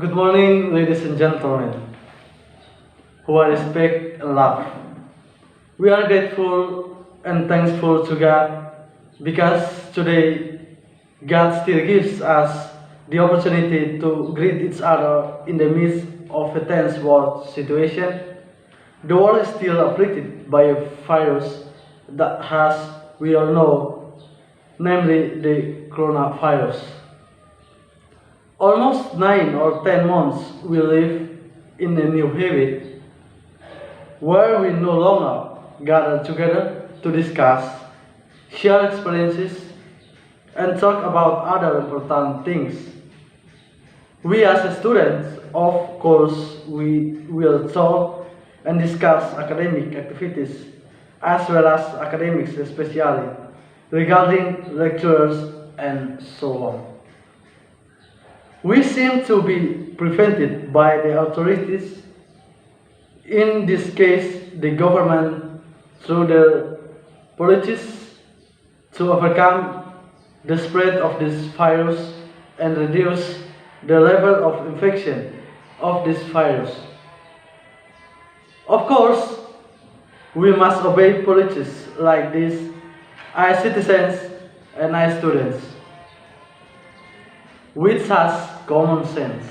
Good morning, ladies and gentlemen, who I respect and love. We are grateful and thankful to God because today God still gives us the opportunity to greet each other in the midst of a tense world situation. The world is still afflicted by a virus that has, we all know, namely the coronavirus. Almost 9 or 10 months we live in a new habit where we no longer gather together to discuss, share experiences, and talk about other important things. We as students, of course, we will talk and discuss academic activities as well as academics especially regarding lecturers and so on. We seem to be prevented by the authorities, in this case the government, through their policies to overcome the spread of this virus and reduce the level of infection of this virus. Of course, we must obey policies like this as citizens and as students, which has common sense.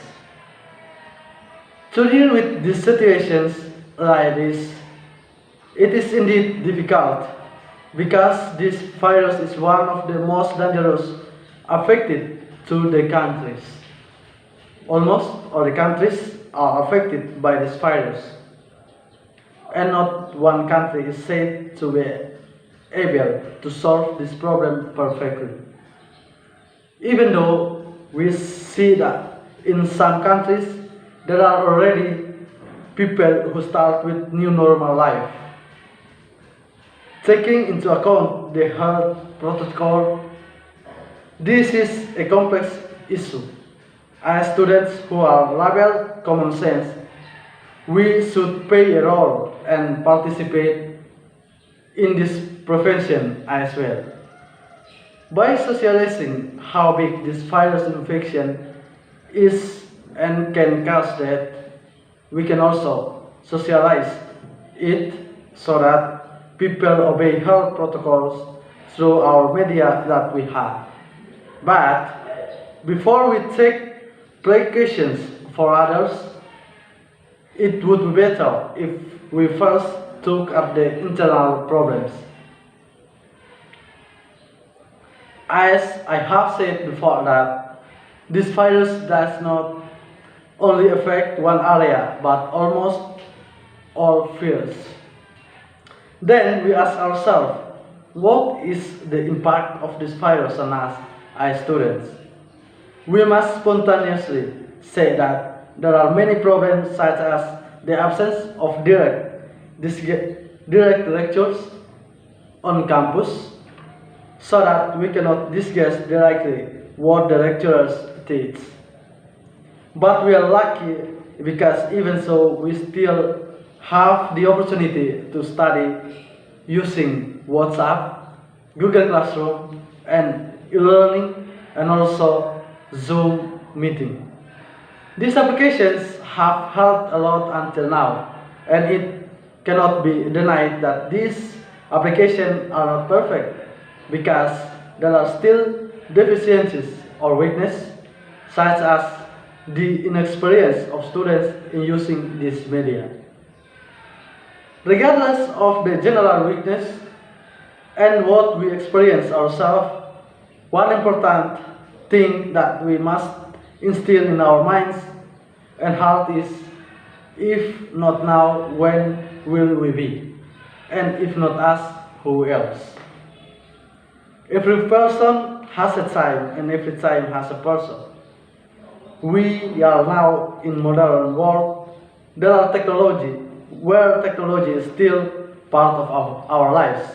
To deal with these situations like this, it is indeed difficult because this virus is one of the most dangerous affected to the countries. Almost all the countries are affected by this virus, and not one country is said to be able to solve this problem perfectly. Even though we see that in some countries there are already people who start with new normal life. Taking into account the health protocol, this is a complex issue. As students who are labeled common sense, we should play a role and participate in this prevention as well. By socializing how big this virus infection is and can cause death, we can also socialize it so that people obey health protocols through our media that we have. But before we take precautions for others, it would be better if we first took up the internal problems. As I have said before that this virus does not only affect one area but almost all fields. Then we ask ourselves, what is the impact of this virus on us as students? We must spontaneously say that there are many problems such as the absence of direct lectures on campus, so that we cannot discuss directly what the lecturers teach. But we are lucky because even so we still have the opportunity to study using WhatsApp, Google Classroom, and e-learning, and also Zoom meeting. These applications have helped a lot until now, and it cannot be denied that these applications are not perfect because there are still deficiencies or weaknesses, such as the inexperience of students in using this media. Regardless of the general weakness and what we experience ourselves, one important thing that we must instill in our minds and heart is, if not now, when will we be? And if not us, who else? Every person has a time and every time has a person. We are now in modern world. There are technology where technology is still part of our lives.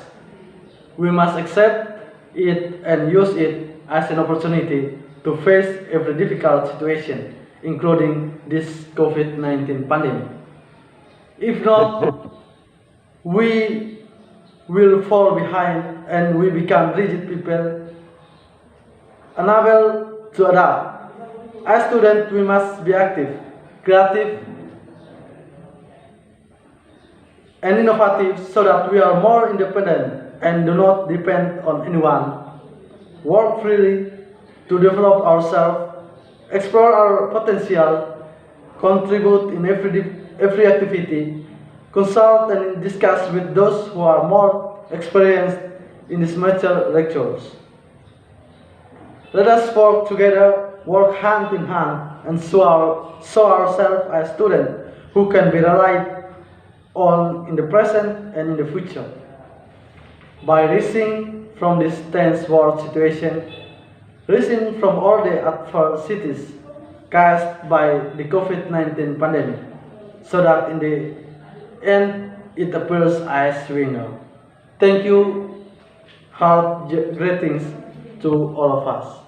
We must accept it and use it as an opportunity to face every difficult situation, including this Covid-19 pandemic. If not, we will fall behind and we become rigid people, unable to adapt As students, we must be active, creative, and innovative so that we are more independent and do not depend on anyone. Work freely to develop ourselves, explore our potential, contribute in every activity, consult and discuss with those who are more experienced in these mature lectures. Let us work together, work hand in hand, and show ourselves as students who can be relied on in the present and in the future. By rising from this tense world situation, rising from all the adversities caused by the Covid-19 pandemic, so that in the end it appears as winner. Thank you, heart greetings to all of us.